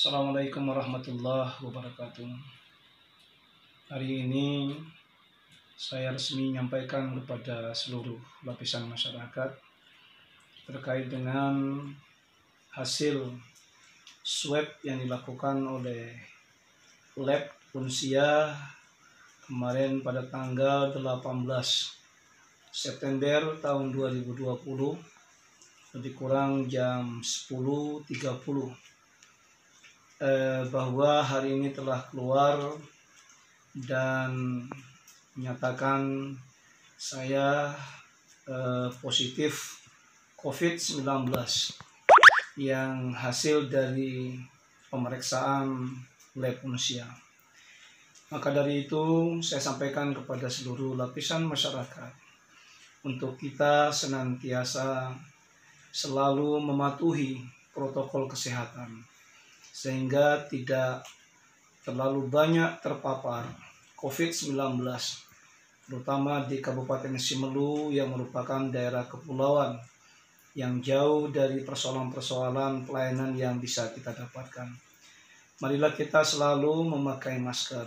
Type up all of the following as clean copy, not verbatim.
Assalamualaikum warahmatullahi wabarakatuh. Hari ini saya resmi menyampaikan kepada seluruh lapisan masyarakat terkait dengan hasil swab yang dilakukan oleh lab Unsia kemarin pada tanggal 18 September tahun 2020 lebih kurang jam 10.30 bahwa hari ini telah keluar dan menyatakan saya positif COVID-19 yang hasil dari pemeriksaan lab Unsia. Maka dari itu saya sampaikan kepada seluruh lapisan masyarakat untuk kita senantiasa selalu mematuhi protokol kesehatan sehingga tidak terlalu banyak terpapar COVID-19, terutama di Kabupaten Simelu yang merupakan daerah kepulauan yang jauh dari persoalan-persoalan pelayanan yang bisa kita dapatkan. Marilah kita selalu memakai masker,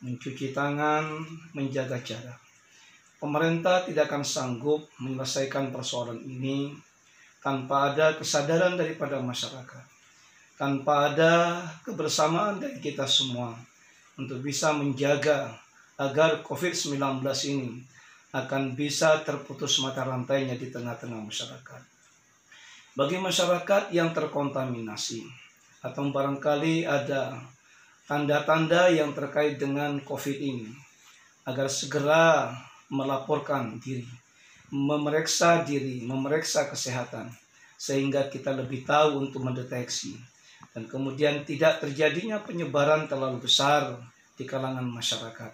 mencuci tangan, menjaga jarak. Pemerintah tidak akan sanggup menyelesaikan persoalan ini tanpa ada kesadaran daripada masyarakat, tanpa ada kebersamaan dari kita semua untuk bisa menjaga agar COVID-19 ini akan bisa terputus mata rantainya di tengah-tengah masyarakat. Bagi masyarakat yang terkontaminasi atau barangkali ada tanda-tanda yang terkait dengan COVID ini, agar segera melaporkan diri, memeriksa kesehatan, sehingga kita lebih tahu untuk mendeteksi dan kemudian tidak terjadinya penyebaran terlalu besar di kalangan masyarakat.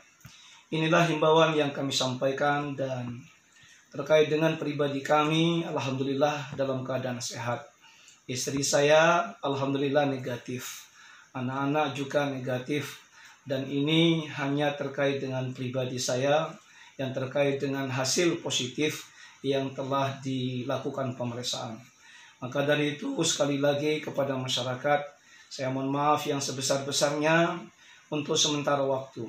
Inilah himbauan yang kami sampaikan, dan terkait dengan pribadi kami, alhamdulillah dalam keadaan sehat. Istri saya alhamdulillah negatif, anak-anak juga negatif, dan ini hanya terkait dengan pribadi saya yang terkait dengan hasil positif yang telah dilakukan pemeriksaan. Maka dari itu sekali lagi kepada masyarakat, saya mohon maaf yang sebesar-besarnya untuk sementara waktu.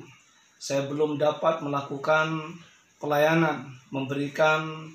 Saya belum dapat melakukan pelayanan, memberikan